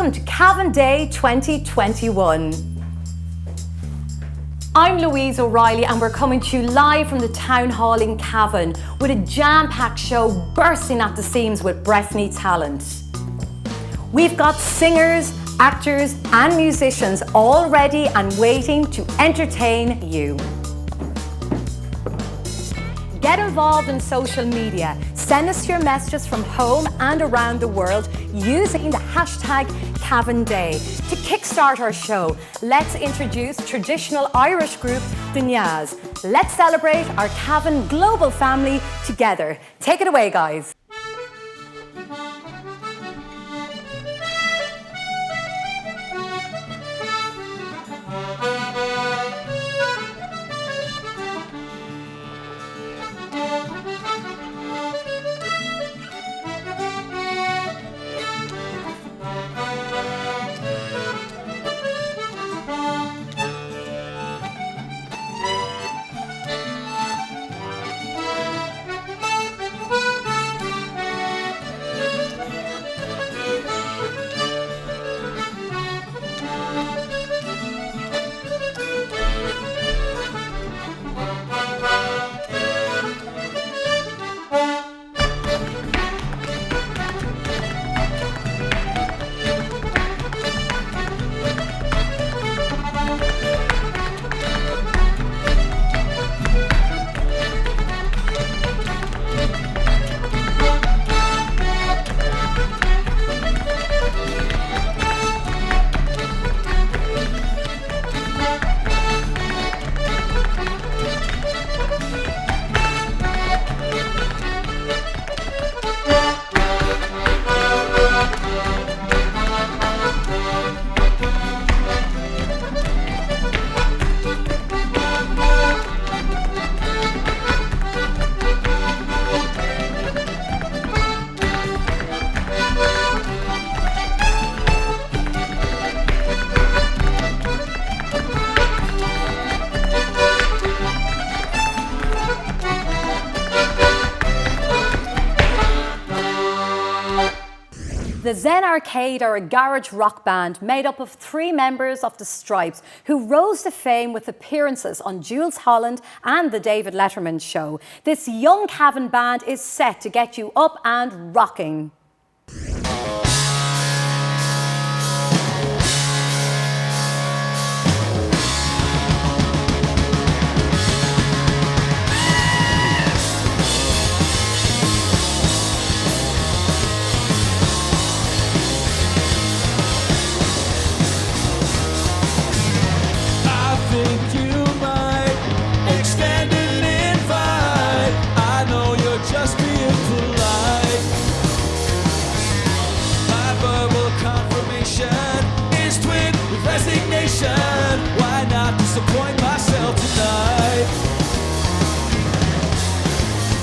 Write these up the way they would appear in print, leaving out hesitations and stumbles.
Welcome to Cavan Day 2021. I'm Louise O'Reilly and we're coming to you live from the Town Hall in Cavan with a jam-packed show bursting at the seams with breathtaking talent. We've got singers, actors and musicians all ready and waiting to entertain you. Get involved in social media. Send us your messages from home and around the world using the hashtag Cavan Day. To kickstart our show, let's introduce traditional Irish group the Nyas. Let's celebrate our Cavan global family together. Take it away, guys. The Zen Arcade are a garage rock band made up of 3 members of the Stripes who rose to fame with appearances on Jools Holland and The David Letterman Show. This young Cavan band is set to get you up and rocking. Why not disappoint myself tonight?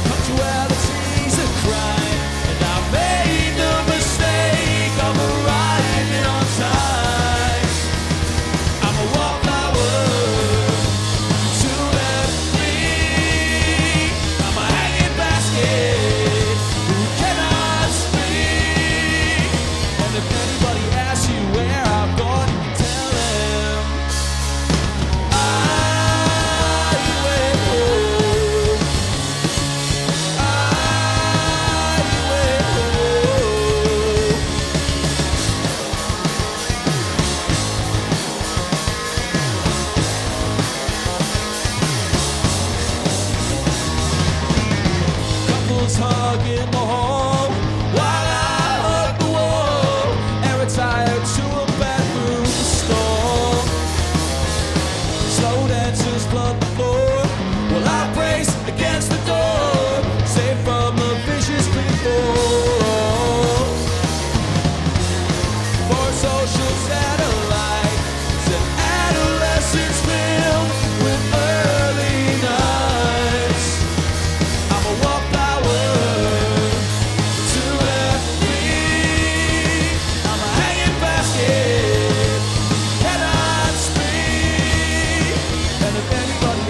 Punctuality's a crime, and I made the mistake of arriving on time. I'm a wallflower to let free. I'm a hanging basket who cannot speak. And if anybody asks you where I've gone, tell them hug in the hall while I hug the wall and retire to a bathroom stall. Slow dancers flood the floor while I brace against the door, safe from the vicious people. For social satellites and adolescents filled with early nights, I'm a wallflower to let free. I'm a hanging basket, cannot speak. And if anybody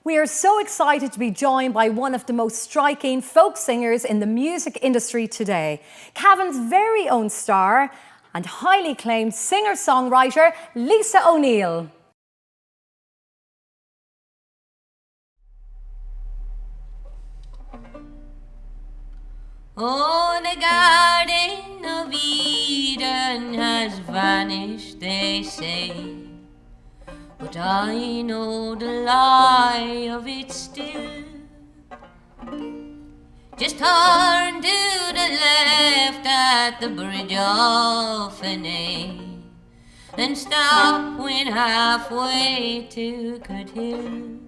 We are so excited to be joined by one of the most striking folk singers in the music industry today, Cavan's very own star and highly acclaimed singer-songwriter, Lisa O'Neill. Oh, the Garden of Eden has vanished, they say, but I know the lie of it still. Just turn to the left at the bridge of Fenay and stop when halfway to Cut Hill.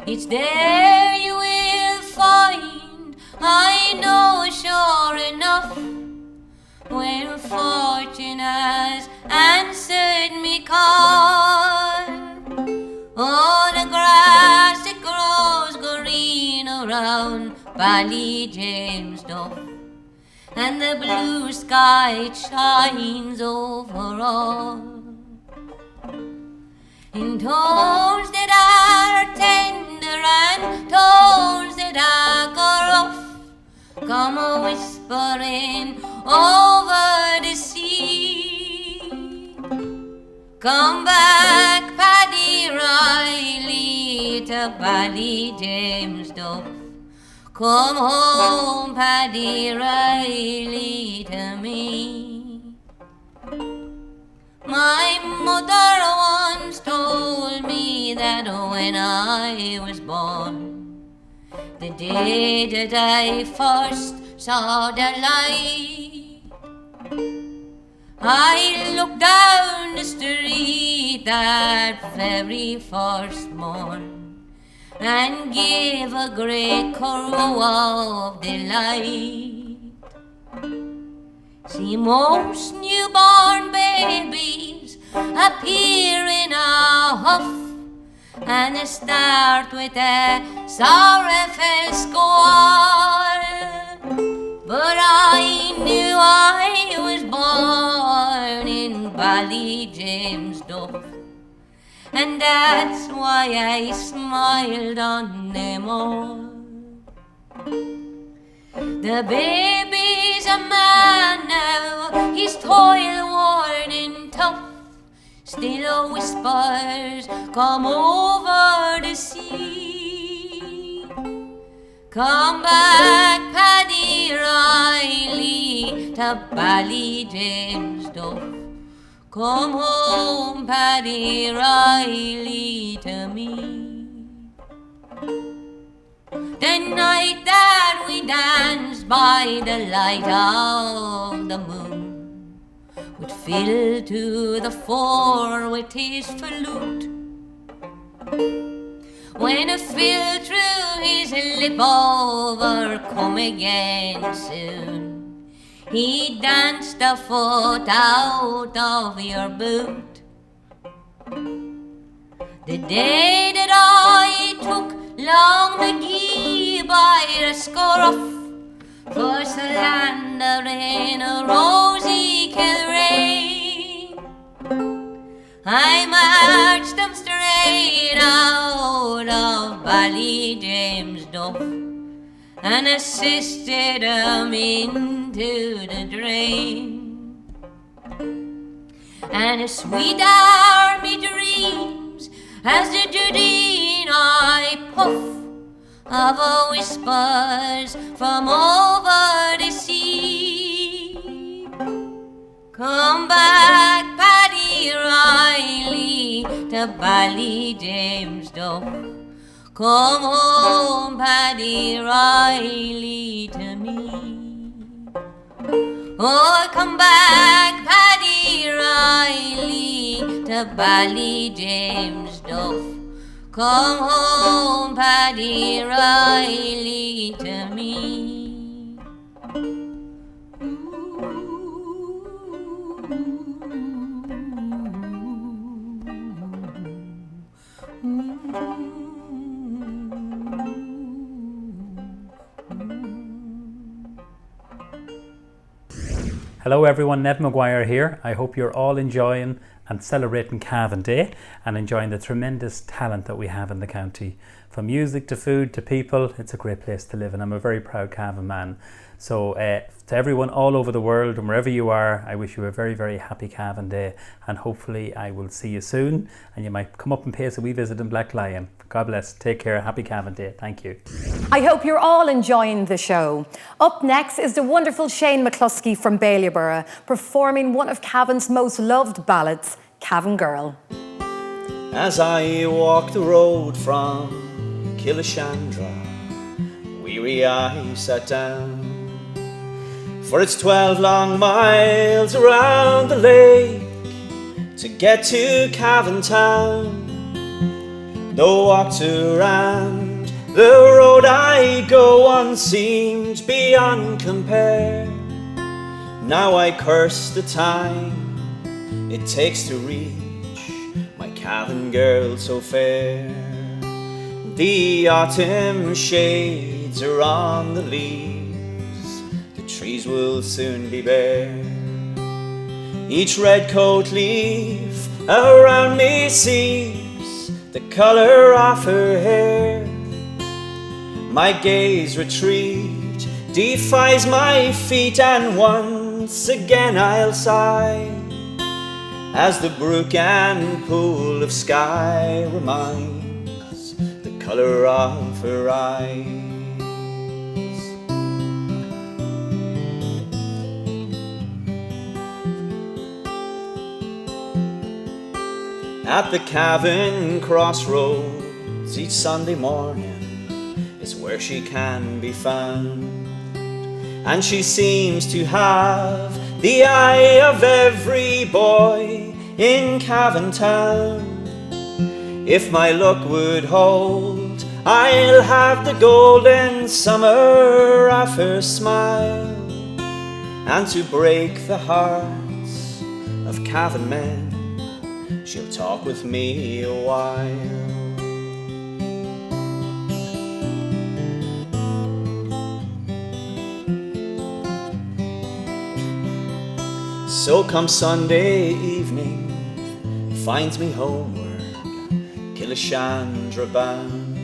It's there you will find, I know sure enough, where fortune has answered me call. Oh, the grass it grows green around Ballyjamesduff, and the blue sky it shines over all. In tones that are tender and tones that are rough, come a whispering over the sea. Come back, Paddy Riley, to Ballyjamesduff. Come home, Paddy Riley, to me. My mother once told me that when I was born, the day that I first saw the light, I looked down the street that very first morn and gave a great crow of delight. See, most newborn babies appear in a huff and they start with a sorrowful squall. But I knew I was born in Ballyjamesduff, and that's why I smiled on them all. The baby's a man now, he's toil-worn and tough, still whispers come over the sea. Come back, Paddy Riley, to Ballyjamesduff. Come home, Paddy Riley, to me. The night that we danced by the light of the moon would fill to the fore with his flute. When it filled through his lip over, come again soon, he danced a foot out of your boot. The day that I took Long McGee by the scruff for slandering a rosy Kilrain, I marched them straight out of Ballyjamesduff and assisted them into the drain. And a sweet army dreams as the Judine I puff of a whispers from over the sea. Come back, Paddy Riley, to Ballyjamesduff. Come home, Paddy Riley, to me. Oh, come back, Paddy Riley, to Ballyjamesduff. Come home, Paddy Riley, to me. Hello everyone, Ned Maguire here. I hope you're all enjoying and celebrating Cavan Day and enjoying the tremendous talent that we have in the county. From music to food to people, it's a great place to live, and I'm a very proud Cavan man. So to everyone all over the world and wherever you are, I wish you a very, very happy Cavan Day, and hopefully I will see you soon and you might come up and pay us a wee visit in Black Lion. God bless. Take care. Happy Cavan Day. Thank you. I hope you're all enjoying the show. Up next is the wonderful Shane McCluskey from Ballyborough performing one of Cavan's most loved ballads, Cavan Girl. As I walk the road from Killishandra, weary I sat down, for it's 12 long miles around the lake to get to Cavan town. Though walked around the road I go on seemed beyond compare. Now I curse the time it takes to reach my Cavan girl so fair. The autumn shades are on the leaves, the trees will soon be bare. Each red coat leaf around me sees the colour of her hair. My gaze retreat defies my feet, and once again I'll sigh as the brook and pool of sky reminds the colour of her eyes. At the Cavan crossroads each Sunday morning is where she can be found, and she seems to have the eye of every boy in Cavan town. If my luck would hold, I'll have the golden summer of her smile, and to break the hearts of Cavan men, she'll talk with me a while. So come Sunday evening, finds me homeward, Killishandra bound,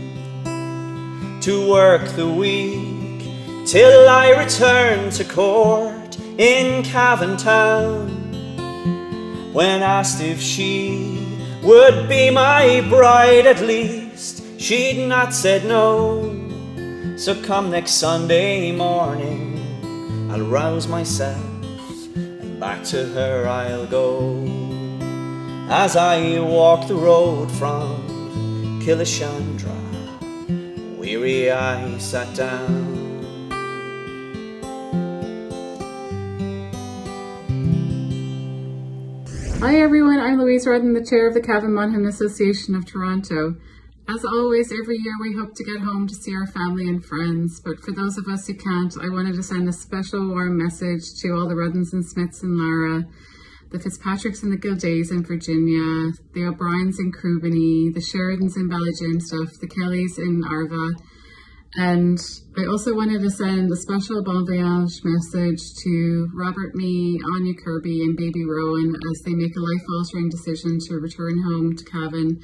to work the week till I return to court in Cavan town. When asked if she would be my bride, at least she'd not said no. So come next Sunday morning, I'll rouse myself and back to her I'll go. As I walk the road from Killishandra, weary I sat down. Hi everyone, I'm Louise Rodden, the chair of the Cavan Monaghan Association of Toronto. As always, every year we hope to get home to see our family and friends, but for those of us who can't, I wanted to send a special warm message to all the Ruddens and Smiths in Lara, the Fitzpatricks and the Gildays in Virginia, the O'Briens in Crubany, the Sheridans in Ballygymstuff, the Kellys in Arva, and I also wanted to send a special bon voyage message to Robert Mee, Anya Kirby and baby Rowan as they make a life-altering decision to return home to Cavan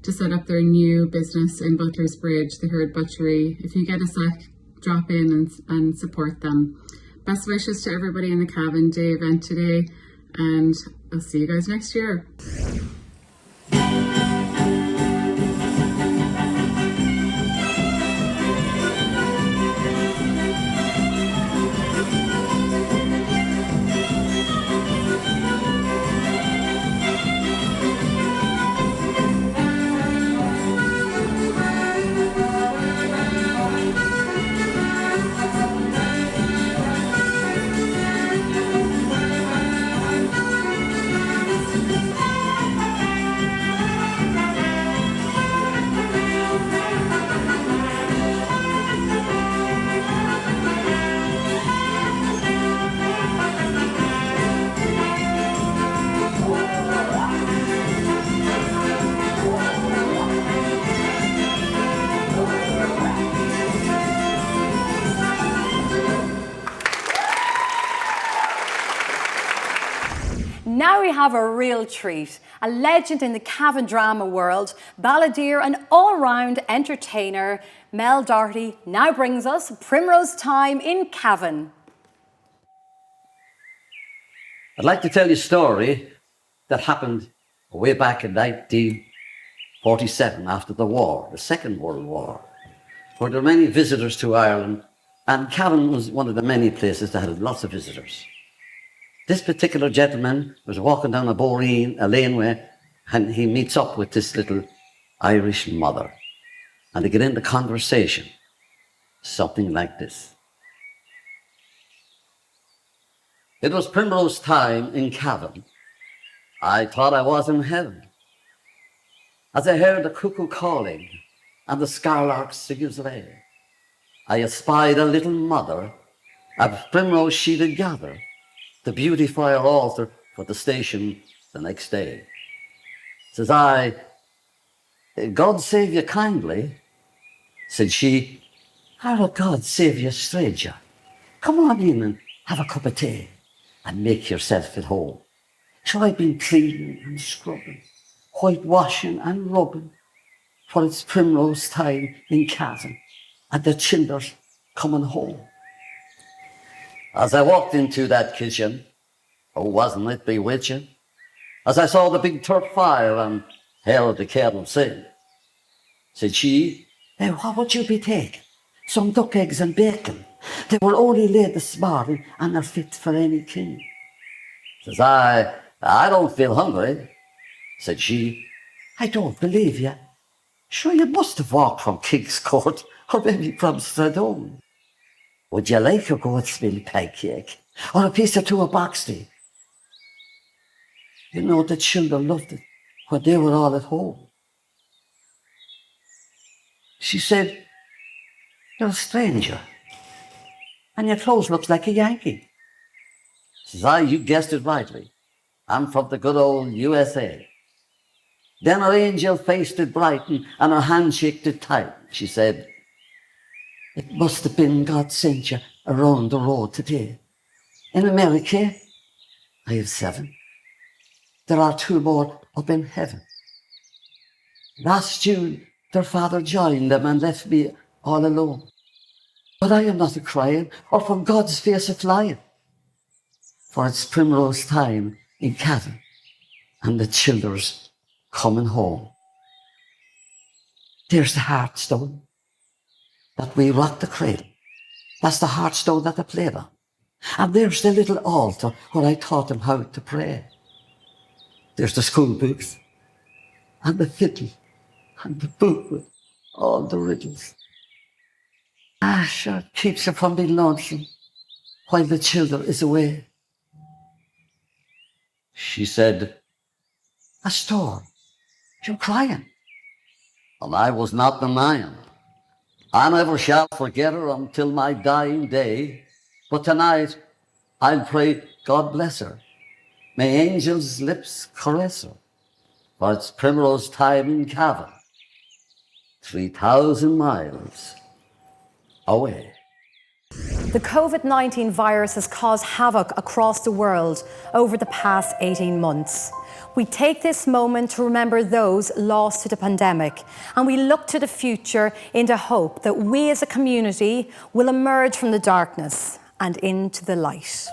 to set up their new business in Butler's Bridge, the Herd Butchery. If you get a sec, drop in and support them. Best wishes to everybody in the Cavan Day event today, and I'll see you guys next year. we have a real treat. A legend in the Cavan drama world, balladeer and all-round entertainer, Mel Doherty now brings us Primrose Time in Cavan. I'd like to tell you a story that happened way back in 1947 after the war, the Second World War, where there were many visitors to Ireland, and Cavan was one of the many places that had lots of visitors. This particular gentleman was walking down a laneway, and he meets up with this little Irish mother, and they get into conversation, something like this. It was Primrose Time in Cavan. I thought I was in heaven, as I heard the cuckoo calling and the skylark sing his lay. I espied a little mother, of primrose she did gather, the beauty for her altar for the station the next day. Says I, God save you kindly. Said she, how will God save you, stranger? Come on in and have a cup of tea and make yourself at home. So I've been cleaning and scrubbing, whitewashing and rubbing, for it's Primrose Time in Cavan, and the children's coming home. As I walked into that kitchen, oh, wasn't it bewitching? As I saw the big turf fire and heard the kettle sing, said she, hey, what would you be taking? Some duck eggs and bacon. They were only laid this morning and are fit for any king. Says I don't feel hungry. Said she, I don't believe you. Sure, you must have walked from King's Court or maybe from Stradone. Would you like a goat's-milk pancake or a piece or two of boxty? You know, the children loved it when they were all at home. She said, you're a stranger, and your clothes looks like a Yankee. Says I, you guessed it rightly. I'm from the good old USA. Then her angel face did brighten and her handshake did tighten. She said, it must have been God sent you around the road today. In America, I have 7. There are 2 more up in heaven. Last June, their father joined them and left me all alone. But I am not a crying or from God's face a flying. For it's Primrose Time in Cavan, and the children's coming home. There's the hearthstone that we rock the cradle. That's the hearthstone that I played on. And there's the little altar where I taught them how to pray. There's the school books, and the fiddle, and the book with all the riddles. Sure, it keeps you from being lonesome while the children is away. She said, a storm, you're crying. And I was not denying. I never shall forget her until my dying day. But tonight, I'll pray God bless her. May angels' lips caress her. For it's Primrose Time in Cavan, 3,000 miles away. The COVID-19 virus has caused havoc across the world over the past 18 months. We take this moment to remember those lost to the pandemic, and we look to the future in the hope that we as a community will emerge from the darkness and into the light.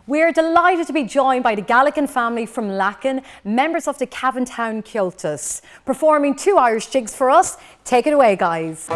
We're delighted to be joined by the Gallican family from Lacken, members of the Cavan Town Cultus, performing 2 Irish jigs for us. Take it away, guys.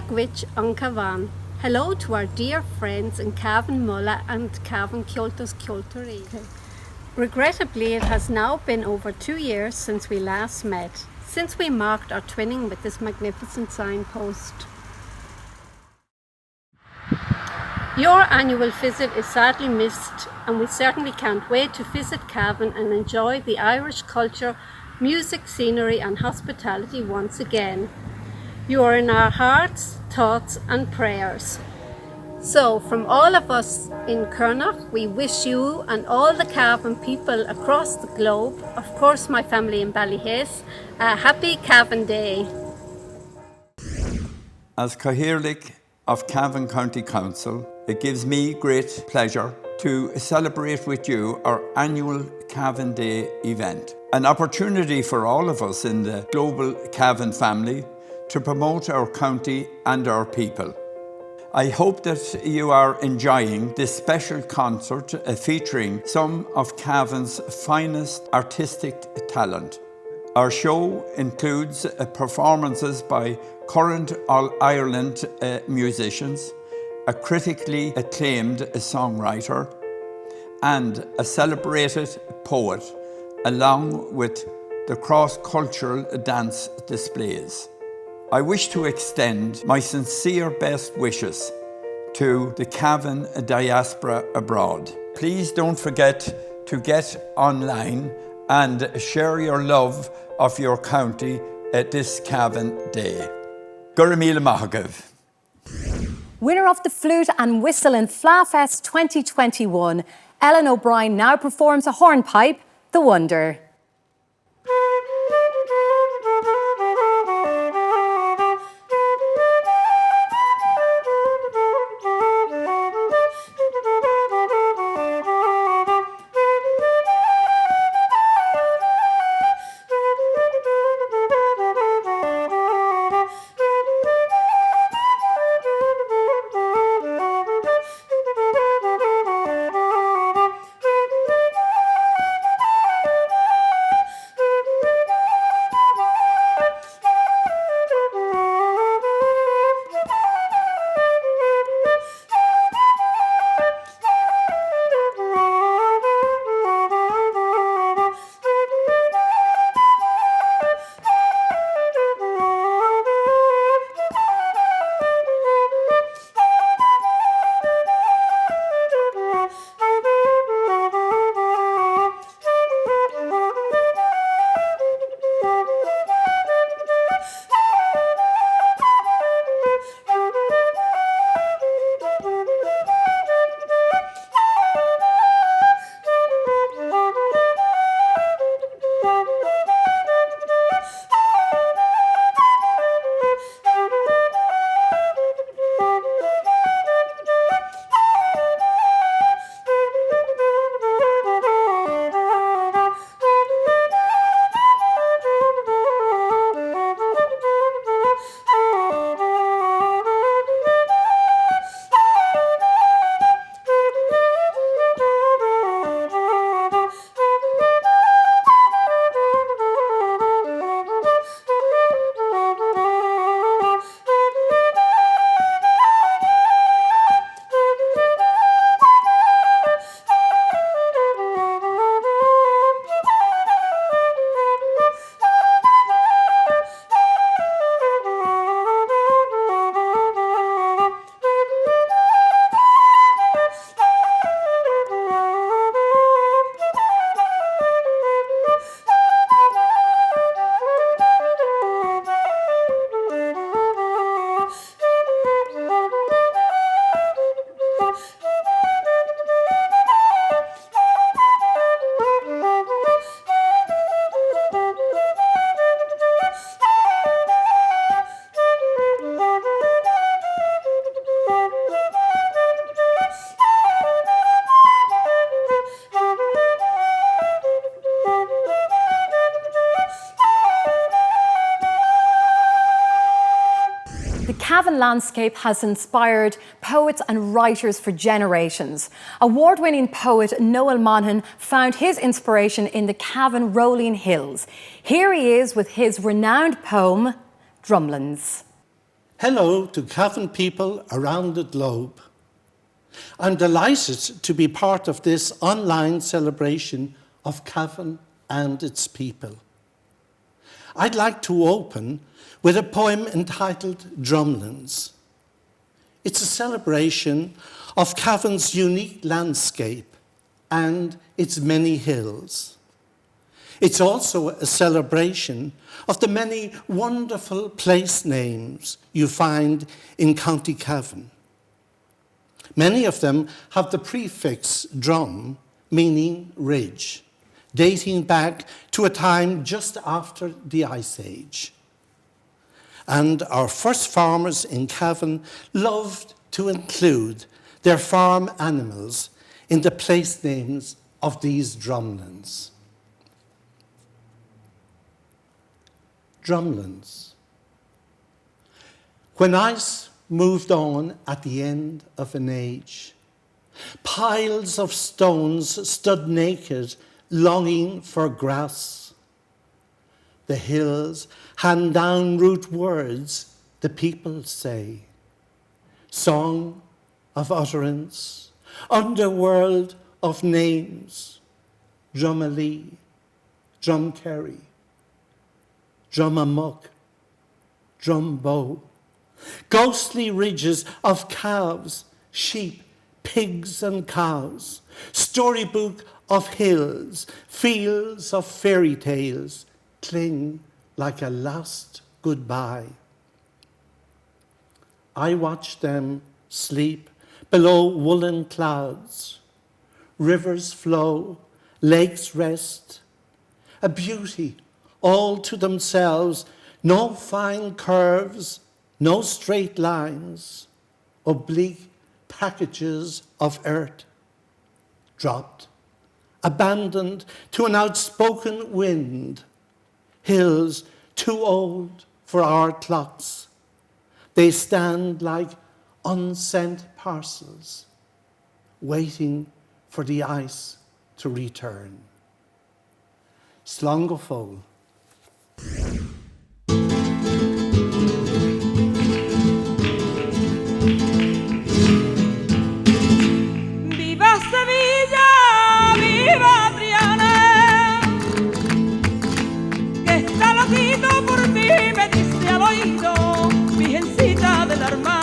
Agwich on Cavan. Hello to our dear friends in Cavan Mulla and Cavan Kyoto's Kyotori. Regrettably, it has now been over 2 years since we last met, since we marked our twinning with this magnificent signpost. Your annual visit is sadly missed, and we certainly can't wait to visit Cavan and enjoy the Irish culture, music, scenery and hospitality once again. You are in our hearts, thoughts and prayers. So, from all of us in Kernach, we wish you and all the Cavan people across the globe, of course my family in Ballyhace, a happy Cavan Day. As Cathaoirleach of Cavan County Council, it gives me great pleasure to celebrate with you our annual Cavan Day event. An opportunity for all of us in the global Cavan family to promote our county and our people. I hope that you are enjoying this special concert featuring some of Cavan's finest artistic talent. Our show includes performances by current All-Ireland musicians, a critically acclaimed songwriter, and a celebrated poet, along with the cross-cultural dance displays. I wish to extend my sincere best wishes to the Cavan diaspora abroad. Please don't forget to get online and share your love of your county at this Cavan Day. Gura míle maith agaibh. Winner of the flute and whistle in Fláfest 2021, Ellen O'Brien now performs a hornpipe, The Wonder. Cavan landscape has inspired poets and writers for generations. Award-winning poet Noel Monaghan found his inspiration in the Cavan rolling hills. Here he is with his renowned poem, Drumlins. Hello to Cavan people around the globe. I'm delighted to be part of this online celebration of Cavan and its people. I'd like to open with a poem entitled Drumlins. It's a celebration of Cavan's unique landscape and its many hills. It's also a celebration of the many wonderful place names you find in County Cavan. Many of them have the prefix drum, meaning ridge, dating back to a time just after the Ice Age. And our first farmers in Cavan loved to include their farm animals in the place names of these drumlins. Drumlins. When ice moved on at the end of an age, piles of stones stood naked, longing for grass. The hills hand down root words the people say, song of utterance, underworld of names, Drumalee, Drumkerry, Drumamuck, Drumbow, ghostly ridges of calves, sheep, pigs and cows, storybook of hills, fields of fairy tales, cling like a last goodbye. I watch them sleep below woolen clouds. Rivers flow, lakes rest, a beauty all to themselves, no fine curves, no straight lines, oblique packages of earth, dropped, abandoned to an outspoken wind, hills too old for our clocks. They stand like unsent parcels, waiting for the ice to return. Slongofol. Viva Sevilla, viva Triana, que está loquito por mí, me dice al oído, virgencita del arma,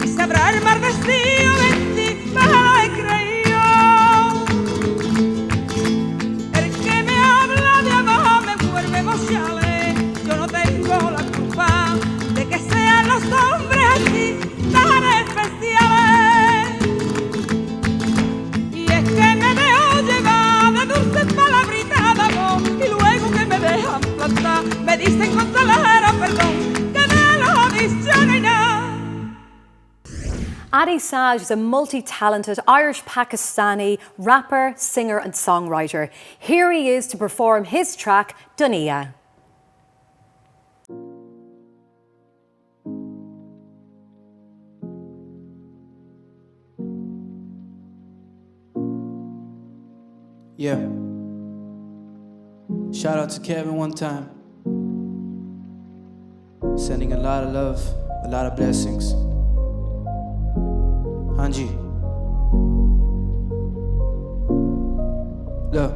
y sabrá el mar vestido de ti, me lo he creído. El que me habla de amor me vuelve emocionales, yo no tengo la culpa de que sean los hombres así tan especiales. Y es que me dejo llevar de dulces palabritas de amor, y luego que me dejan plantar, me dicen con solera perdón, que de lo dicho no hay nada. Adi Saj is a multi-talented Irish-Pakistani rapper, singer and songwriter. Here he is to perform his track, Dunia. Yeah. Shout out to Kevin one time. Sending a lot of love, a lot of blessings. Hanji. Look.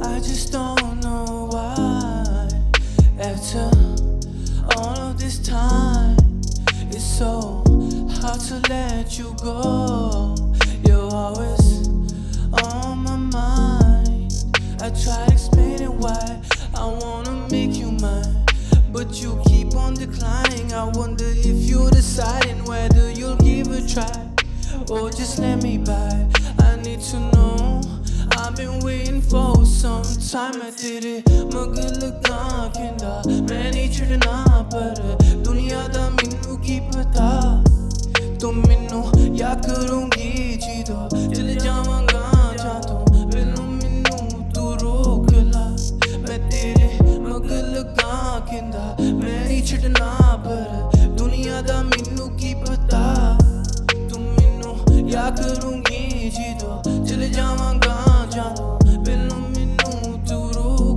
I just don't know why, after all of this time, it's so hard to let you go. You're always on my mind. I try explaining why I wanna make you mine, but you keep on declining. I wonder if you're deciding whether you'll give a try or just let me by. I need to know. I've been waiting for some time. I did it. Magal laga kenda maine chidna par duniya da minnu ki pata. Tum minnu yaad karungi jido dil javanga jadon minnu tu rok la. Main tere magal laga kenda maine chidna par duniya da minnu ki pata. Tum minnu yaad karungi jido dil javanga jadon minnu tu rok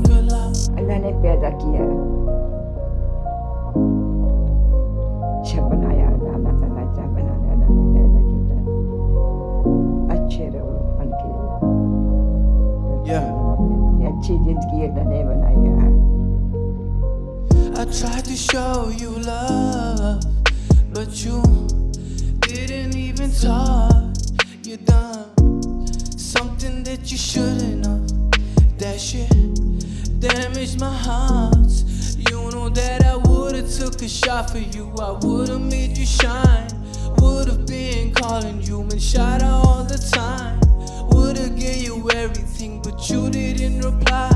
I tried to show you love, but you didn't even talk. You done something that you shouldn't have. That shit damaged my heart. You know that I would've took a shot for you. I would've made you shine. Would've been calling you and shout out all the time. Would've gave you everything, but you didn't reply.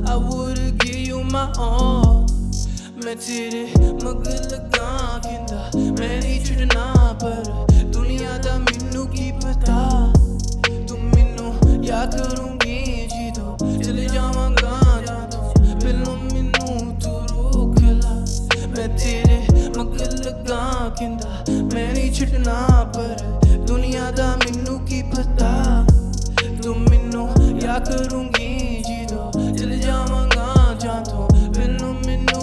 I would've give you my all. मैं तेरे मगर लगा किंदा मैं नहीं छुड़ना पर दुनिया दा मिन्नू की पता तुम मिन्नू याद करूंगी जी तो चले जावांगा जादों पहलों मिन्नू तू रोक ला मैं तेरे मगर लगा किंदा मैं नहीं छुड़ना पर दुनिया दा मिन्नू की पता तुम मिन्नू याद करूंगी जी तो चले जावांगा जादों पहलों Minnu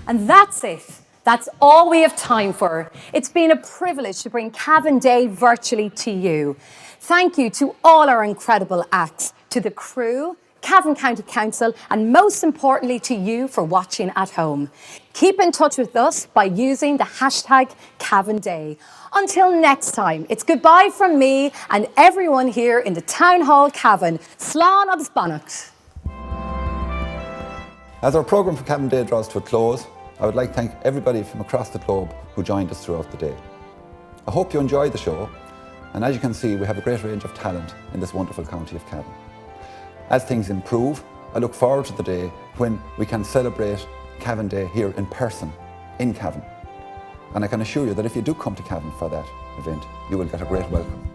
And that's it. That's all we have time for. It's been a privilege to bring Cavan Day virtually to you. Thank you to all our incredible acts, to the crew, Cavan County Council, and most importantly to you for watching at home. Keep in touch with us by using the hashtag Cavan Day. Until next time, it's goodbye from me and everyone here in the Town Hall Cavan. Slán agus Bannacht. As our programme for Cavan Day draws to a close, I would like to thank everybody from across the globe who joined us throughout the day. I hope you enjoyed the show, and as you can see, we have a great range of talent in this wonderful county of Cavan. As things improve, I look forward to the day when we can celebrate Cavan Day here in person, in Cavan. And I can assure you that if you do come to Cavan for that event, you will get a great welcome.